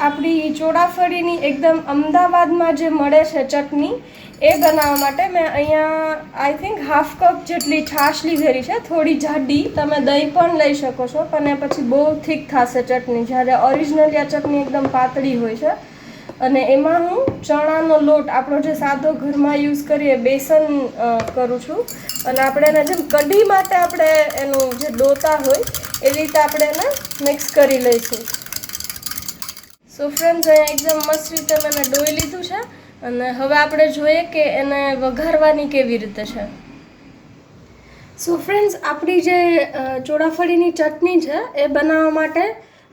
આપણી ચોળાફળીની એકદમ અમદાવાદમાં જે મળે છે ચટણી એ બનાવવા માટે મેં અહીંયા આઈ થિંક હાફ કપ જેટલી છાશ લીધેલી છે, થોડી જાડી. તમે દહીં પણ લઈ શકો છો, પણ પછી બહુ થીક થશે ચટણી, જ્યારે ઓરિજિનલી આ ચટણી એકદમ પાતળી હોય છે. અને એમાં હું ચણાનો લોટ, આપણો જે સાદો ઘરમાં યુઝ કરીએ બેસન કરું છું. અને આપણે એને જેમ કઢી માટે આપણે એનું જે ડોતા હોય એ રીતે આપણે એને મિક્સ કરી લઈશું. સો ફ્રેન્ડ્સ, અહીંયા એકદમ મસ્ત રીતે મેં ડોઈ લીધું છે. અને હવે આપણે જોઈએ કે એને વઘારવાની કેવી રીતે છે. સો ફ્રેન્ડ્સ, આપણી જે ચોળાફળીની ચટણી છે એ બનાવવા માટે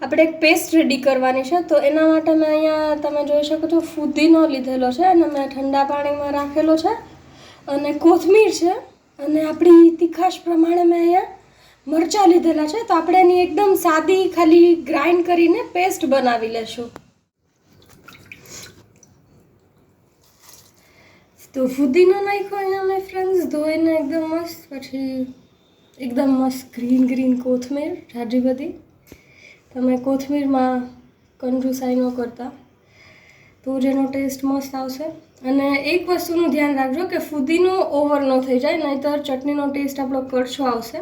આપણે એક પેસ્ટ રેડી કરવાની છે. તો એના માટે મેં અહીંયા તમે જોઈ શકો છો ફુદીનો લીધેલો છે અને મેં ઠંડા પાણીમાં રાખેલો છે. અને કોથમીર છે અને આપણી તીખાશ પ્રમાણે મેં અહીંયા મરચાં લીધેલા છે. તો આપણે એની એકદમ સાદી ખાલી ગ્રાઇન્ડ કરીને પેસ્ટ બનાવી લેશું. તો ફુદીનો નાખ્યો અહીંયા મેં ફ્રેન્ડ્સ ધોઈને એકદમ મસ્ત. પછી એકદમ મસ્ત ગ્રીન કોથમીર જાજી બધી. તમે કોથમીરમાં કંજુસાઈ ન કરતા તો જેનો ટેસ્ટ મસ્ત આવશે. અને એક વસ્તુનું ધ્યાન રાખજો કે ફુદીનો ઓવર ન થઈ જાય, નહીંતર ચટણીનો ટેસ્ટ આપણો કડછો આવશે.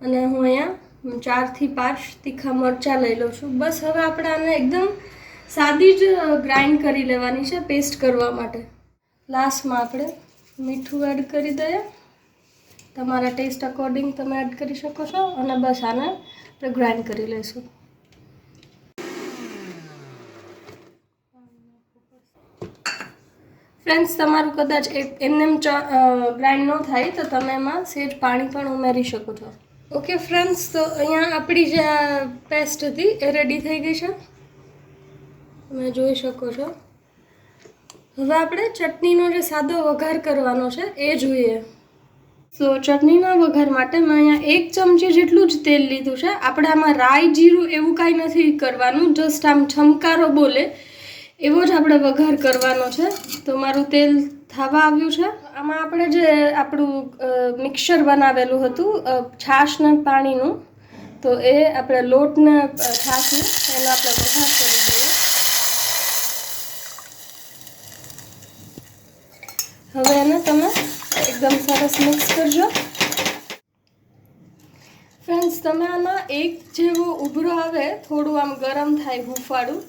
અને હું અહીંયા 4 થી 5 તીખા મરચાં લઈ લઉં છું. બસ હવે આપણે આને એકદમ સાદી જ ગ્રાઇન્ડ કરી લેવાની છે પેસ્ટ કરવા માટે. લાસ્ટમાં આપણે મીઠું એડ કરી દઈએ, તમારા ટેસ્ટ અકોર્ડિંગ તમે એડ કરી શકો છો. અને બસ આને આપણે ગ્રાઇન્ડ કરી લઈશું. ફ્રેન્ડ્સ, તમારું કદાચ એમને ગ્રાઇન્ડ ન થાય તો તમે એમાં સહેજ પાણી પણ ઉમેરી શકો છો. ઓકે ફ્રેન્ડ્સ, તો અહીંયા આપણી જે પેસ્ટ હતી એ રેડી થઈ ગઈ છે, તમે જોઈ શકો છો. હવે આપણે ચટણીનો જે સાદો વઘાર કરવાનો છે એ જોઈએ. તો ચટણીના વઘાર માટે મેં અહીંયા 1 ચમચી જેટલું જ તેલ લીધું છે. આપણે આમાં રાઈ જીરું એવું કાંઈ નથી કરવાનું, જસ્ટ આમ છમકારો બોલે એવો જ આપણે વઘાર કરવાનો છે. તો મારું તેલ થવા આવ્યું છે. આમાં આપણે જે આપણું મિક્સર બનાવેલું હતું છાશ ને પાણીનું, તો એ આપણે લોટને છાશને એનો આપણે વઘાર કરી દઈએ. હવે એને તમે એકદમ સરસ મિક્સ કરજો. ફ્રેન્ડ્સ, તમે આમાં એક જેવો ઉભરો આવે, થોડું આમ ગરમ થાય હૂંફાળું,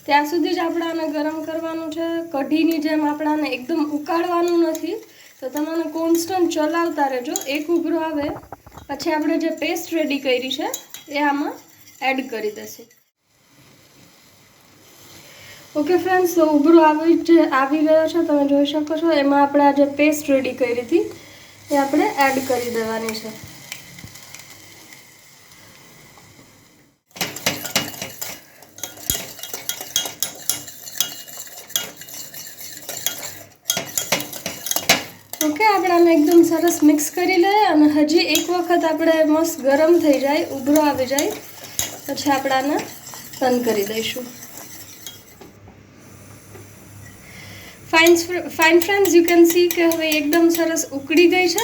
ત્યાં સુધી જ આપણે આને ગરમ કરવાનું છે. કઢીની જેમ આપણે આને એકદમ ઉકાળવાનું નથી. તો તમે આને કોન્સ્ટન્ટ ચલાવતા રહેજો. એક ઉભરો આવે પછી આપણે જે પેસ્ટ રેડી કરી છે એ આમાં એડ કરી દઈશું. ઓકે ફ્રેન્ડ્સ, તો ઉભરો આવી ગયો છે, તમે જોઈ શકો છો. એમાં આપણે આ જે પેસ્ટ રેડી કરી હતી એ આપણે એડ કરી દેવાની છે. ઓકે, આપણે આને એકદમ સરસ મિક્સ કરી લઈએ. અને હજી એક વખત આપણે મસ્ત ગરમ થઈ જાય, ઉભરો આવી જાય પછી આપણે આને બંધ કરી દઈશું. Fine friends, you can see કે હવે એકદમ સરસ ઉકળી ગઈ છે.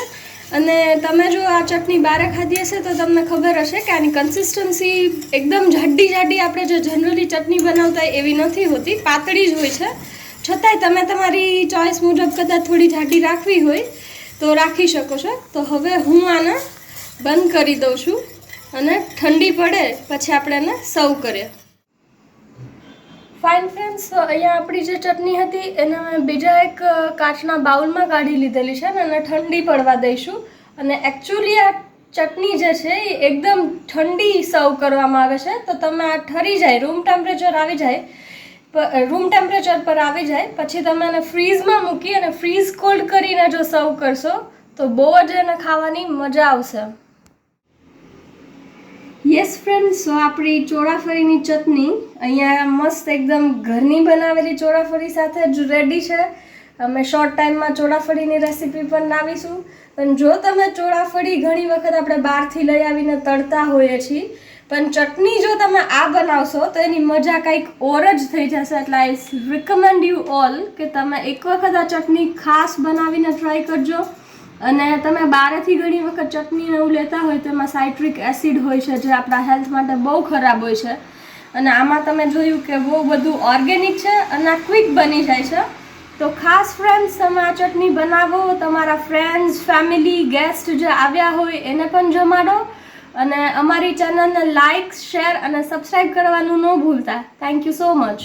અને તમે જો આ ચટણી બારે ખાધી હશે તો તમને ખબર હશે કે આની કન્સિસ્ટન્સી એકદમ જાડી આપણે જે જનરલી ચટણી બનાવતા હોય એવી નથી હોતી, પાતળી જ હોય છે. છતાંય તમે તમારી ચોઈસ મુજબ કદાચ થોડી જાડી રાખવી હોય તો રાખી શકો છો. તો હવે હું આને બંધ કરી દઉં છું અને ઠંડી પડે પછી આપણે એને સર્વ કરીએ. ફાઇન ફ્રેન્ડ્સ, તો અહીંયા આપણી જે ચટણી હતી એને મેં બીજા એક કાચના બાઉલમાં કાઢી લીધેલી છે અને ઠંડી પડવા દઈશું. અને એકચ્યુઅલી આ ચટણી જે છે એ એકદમ ઠંડી સર્વ કરવામાં આવે છે. તો તમે આ ઠરી જાય, રૂમ ટેમ્પરેચર પર આવી જાય પછી તમે એને ફ્રીઝમાં મૂકી અને ફ્રીઝ કોલ્ડ કરીને જો સર્વ કરશો તો બહુ જ એને ખાવાની મજા આવશે. યસ ફ્રેન્ડ્સ, સો આપણી ચોળાફળીની ચટણી અહીંયા મસ્ત એકદમ ઘરની બનાવેલી ચોળાફળી સાથે જ રેડી છે. અમે શોર્ટ ટાઈમમાં ચોળાફળીની રેસીપી પણ લાવીશું. પણ જો તમે ચોળાફળી ઘણી વખત આપણે બહારથી લઈ આવીને તળતા હોઈએ છીએ, પણ ચટણી જો તમે આ બનાવશો તો એની મજા કંઈક ઓર જ થઈ જશે. એટલે આઈ રિકમેન્ડ યુ ઓલ કે તમે એક વખત આ ચટણી ખાસ બનાવીને ટ્રાય કરજો. અને તમે બહારથી ઘણી વખત ચટણી એવું લેતા હોય તો એમાં સાઇટ્રિક એસિડ હોય છે જે આપણા હેલ્થ માટે બહુ ખરાબ હોય છે. અને આમાં તમે જોયું કે બહુ બધું ઓર્ગેનિક છે અને આ ક્વિક બની જાય છે. તો ખાસ ફ્રેન્ડ્સ, તમે આ ચટણી બનાવો, તમારા ફ્રેન્ડ્સ, ફેમિલી, ગેસ્ટ જે આવ્યા હોય એને પણ જમાડો. અને અમારી ચેનલને લાઇક, શેર અને સબસ્ક્રાઈબ કરવાનું ન ભૂલતા. Thank you so much.